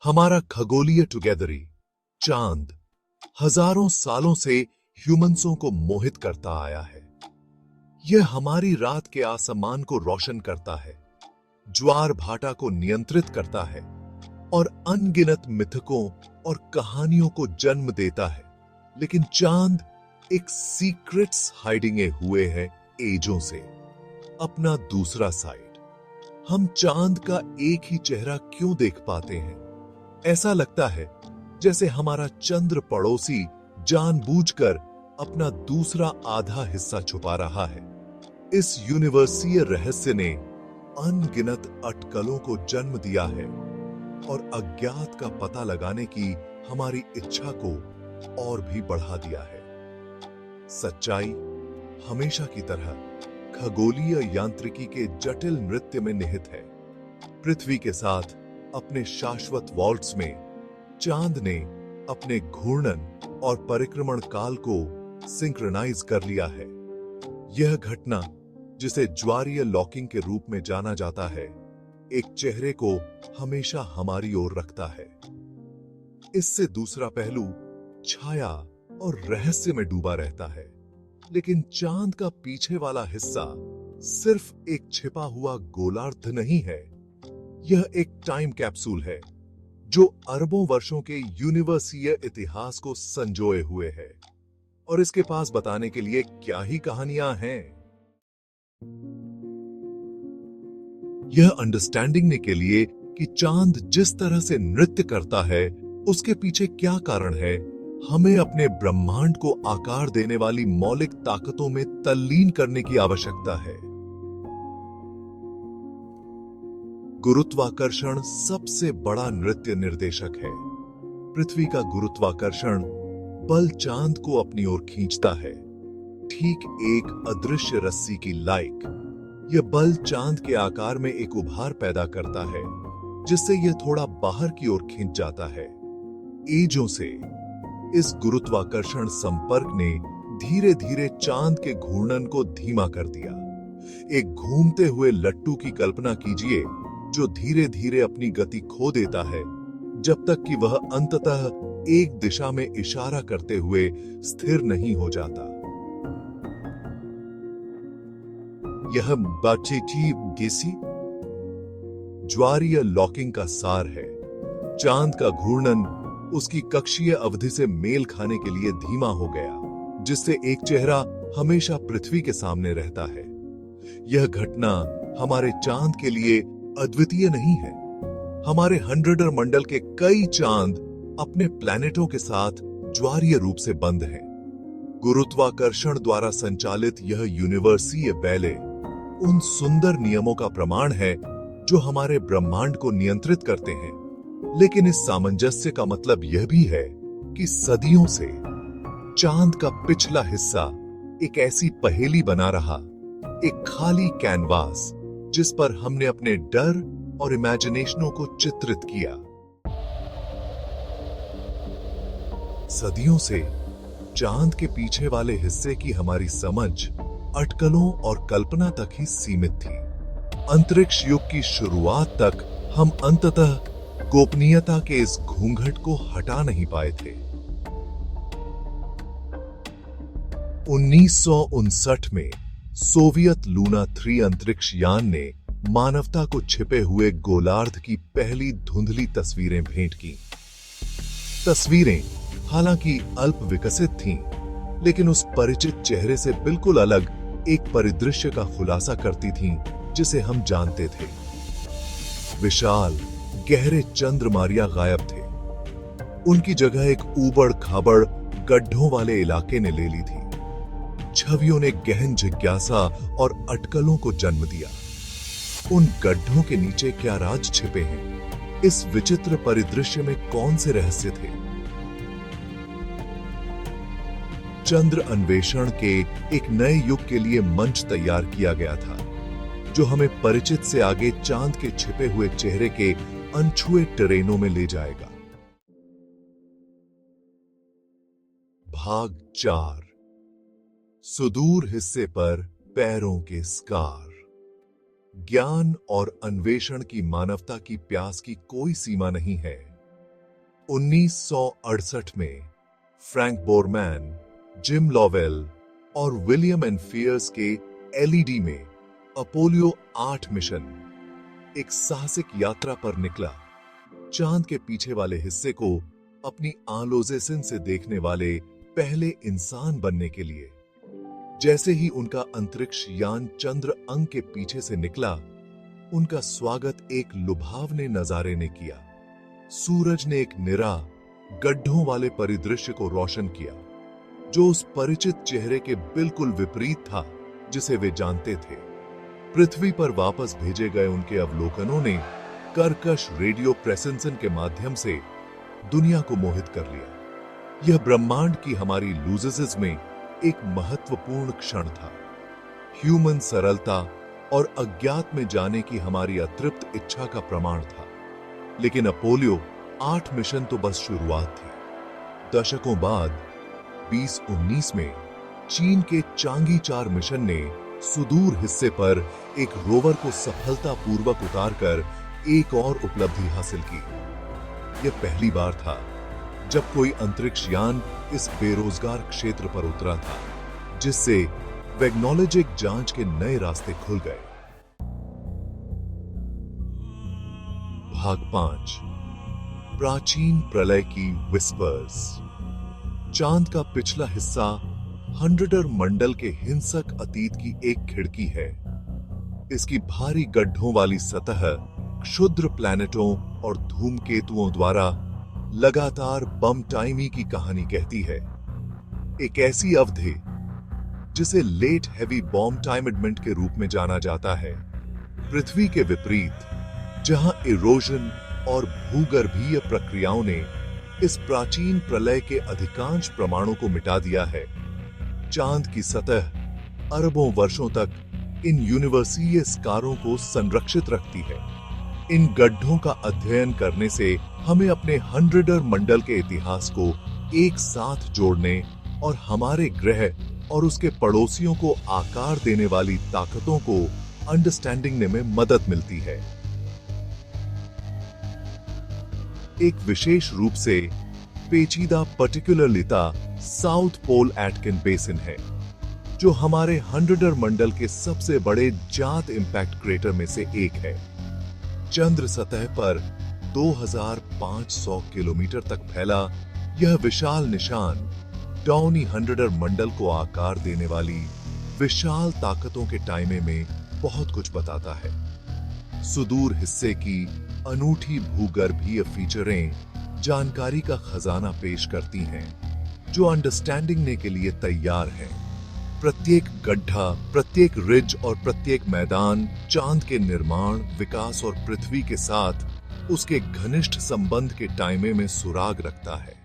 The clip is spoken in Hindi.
हमारा खगोलीय टुगेदरी चांद हजारों सालों से ह्यूमंसों को मोहित करता आया है। यह हमारी रात के आसमान को रोशन करता है, ज्वार भाटा को नियंत्रित करता है और अनगिनत मिथकों और कहानियों को जन्म देता है। लेकिन चांद एक सीक्रेट्स हाइडिंगे हुए है एजों से, अपना दूसरा साइड। हम चांद का एक ही चेहरा क्यों देख पाते हैं? ऐसा लगता है जैसे हमारा चंद्र पड़ोसी जानबूझकर अपना दूसरा आधा हिस्सा छुपा रहा है। इस यूनिवर्सीय रहस्य ने अनगिनत अटकलों को जन्म दिया है और अज्ञात का पता लगाने की हमारी इच्छा को और भी बढ़ा दिया है। सच्चाई हमेशा की तरह खगोलीय यांत्रिकी के जटिल नृत्य में निहित है। पृथ्वी के साथ अपने शाश्वत वॉल्ट्स में चांद ने अपने घूर्णन और परिक्रमण काल को सिंक्रोनाइज कर लिया है। यह घटना, जिसे ज्वारीय लॉकिंग के रूप में जाना जाता है, एक चेहरे को हमेशा हमारी ओर रखता है। इससे दूसरा पहलू छाया और रहस्य में डूबा रहता है। लेकिन चांद का पीछे वाला हिस्सा सिर्फ एक छिपा हुआ गोलार्ध नहीं है, यह एक टाइम कैप्सूल है जो अरबों वर्षों के यूनिवर्सीय इतिहास को संजोए हुए है। और इसके पास बताने के लिए क्या ही कहानियां हैं। यह अंडरस्टैंडिंग के लिए कि चांद जिस तरह से नृत्य करता है, उसके पीछे क्या कारण है, हमें अपने ब्रह्मांड को आकार देने वाली मौलिक ताकतों में तल्लीन करने की आवश्यकता है। गुरुत्वाकर्षण सबसे बड़ा नृत्य निर्देशक है। पृथ्वी का गुरुत्वाकर्षण बल चांद को अपनी ओर खींचता है, ठीक एक अदृश्य रस्सी की लाइक। यह बल चांद के आकार में एक उभार पैदा करता है, जिससे यह थोड़ा बाहर की ओर खींच जाता है। एजों से इस गुरुत्वाकर्षण संपर्क ने धीरे धीरे चांद के घूर्णन को धीमा कर दिया। एक घूमते हुए लट्टू की कल्पना कीजिए, जो धीरे धीरे अपनी गति खो देता है, जब तक कि वह अंततः एक दिशा में इशारा करते हुए स्थिर नहीं हो जाता। यह बाचेची गेसी ज्वारीय लॉकिंग का सार है। चांद का घूर्णन उसकी कक्षीय अवधि से मेल खाने के लिए धीमा हो गया, जिससे एक चेहरा हमेशा पृथ्वी के सामने रहता है। यह घटना हमारे चांद के लिए अद्वितीय नहीं है। हमारे 100 मंडल के कई चांद अपने प्लैनेटों के साथ ज्वारीय रूप से बंद हैं। गुरुत्वाकर्षण द्वारा संचालित यह यूनिवर्सीय बैले उन सुंदर नियमों का प्रमाण है जो हमारे ब्रह्मांड को नियंत्रित करते हैं। लेकिन इस सामंजस्य का मतलब यह भी है कि सदियों से चांद का पिछला हिस्सा एक ऐसी पहेली बना रहा, एक खाली कैनवास जिस पर हमने अपने डर और इमेजिनेशनों को चित्रित किया। सदियों से चांद के पीछे वाले हिस्से की हमारी समझ अटकलों और कल्पना तक ही सीमित थी। अंतरिक्ष युग की शुरुआत तक हम अंततः गोपनीयता के इस घूंघट को हटा नहीं पाए थे। 1959 में सोवियत लूना 3 अंतरिक्ष यान ने मानवता को छिपे हुए गोलार्ध की पहली धुंधली तस्वीरें भेंट की। तस्वीरें हालांकि अल्प विकसित थीं, लेकिन उस परिचित चेहरे से बिल्कुल अलग एक परिदृश्य का खुलासा करती थीं, जिसे हम जानते थे। विशाल गहरे चंद्रमारिया गायब थे। उनकी जगह एक ऊबड़ खाबड़ गड्ढों वाले इलाके ने ले ली थी। छवियों ने गहन जिज्ञासा और अटकलों को जन्म दिया। उन गड्ढों के नीचे क्या राज छिपे हैं? इस विचित्र परिदृश्य में कौन से रहस्य थे? चंद्र अन्वेषण के एक नए युग के लिए मंच तैयार किया गया था, जो हमें परिचित से आगे चांद के छिपे हुए चेहरे के अनछुए टेरेनों में ले जाएगा। भाग 4। सुदूर हिस्से पर पैरों के स्कार। ज्ञान और अन्वेषण की मानवता की प्यास की कोई सीमा नहीं है। 1968 में फ्रैंक बोरमैन, जिम लॉवेल और विलियम एंड फियर्स के एलईडी में अपोलो 8 मिशन एक साहसिक यात्रा पर निकला। चांद के पीछे वाले हिस्से को अपनी आलोजेसन से देखने वाले पहले इंसान बनने के लिए। जैसे ही उनका अंतरिक्ष यान चंद्र अंग के पीछे से निकला, उनका स्वागत एक लुभावने नजारे ने किया। सूरज ने एक निरा, गड्ढों वाले परिदृश्य को रोशन किया, जो उस परिचित चेहरे के बिल्कुल विपरीत था जिसे वे जानते थे। पृथ्वी पर वापस भेजे गए उनके अवलोकनों ने कर्कश रेडियो प्रेसेंसन के माध्यम से दुनिया को मोहित कर लिया। यह ब्रह्मांड की हमारी लूजिस में एक महत्वपूर्ण क्षण था। ह्यूमन सरलता और अज्ञात में जाने की हमारी अतृप्त इच्छा का प्रमाण था। लेकिन अपोलो 8 मिशन तो बस शुरुआत थी। दशकों बाद 2019 में चीन के चांगी 4 मिशन ने सुदूर हिस्से पर एक रोवर को सफलतापूर्वक उतारकर एक और उपलब्धि हासिल की। यह पहली बार था जब कोई अंतरिक्ष यान इस बेरोजगार क्षेत्र पर उतरा था, जिससे वैज्ञानिक जांच के नए रास्ते खुल गए। भाग 5, प्राचीन प्रलय की विस्पर्स। चांद का पिछला हिस्सा हंड्रेडर मंडल के हिंसक अतीत की एक खिड़की है। इसकी भारी गड्ढों वाली सतह क्षुद्र प्लैनेटों और धूमकेतुओं द्वारा लगातार बम टाइमी की कहानी कहती है। एक ऐसी अवधि जिसे लेट हेवी बॉम्ब टाइमिडमेंट के रूप में जाना जाता है। पृथ्वी के विपरीत, जहां इरोजन और भूगर्भीय प्रक्रियाओं ने इस प्राचीन प्रलय के अधिकांश प्रमाणों को मिटा दिया है, चांद की सतह अरबों वर्षों तक इन यूनिवर्सीय स्कारों को संरक्षित रखती है। इन गड्ढों का अध्ययन करने से हमें अपने हंड्रेडर मंडल के इतिहास को एक साथ जोड़ने और हमारे ग्रह और उसके पड़ोसियों को आकार देने वाली ताकतों को अंडरस्टैंडिंग में मदद मिलती है। एक विशेष रूप से पेचीदा पर्टिकुलरलिता साउथ पोल एटकिन बेसिन है, जो हमारे हंड्रेडर मंडल के सबसे बड़े ज्ञात इंपैक्ट क्रेटर में से एक है। चंद्र सतह पर 2500 किलोमीटर तक फैला यह विशाल निशान डाउनी हंड्रेडर मंडल को आकार देने वाली विशाल ताकतों के टाइमे में बहुत कुछ बताता है। सुदूर हिस्से की अनूठी भूगर्भीय फीचरें जानकारी का खजाना पेश करती हैं, जो अंडरस्टैंडिंग ने के लिए तैयार हैं। प्रत्येक गड्ढा, प्रत्येक रिज और प्रत्येक मैदान चांद के निर्माण, विकास और पृथ्वी के साथ उसके घनिष्ठ संबंध के टाइमे में सुराग रखता है।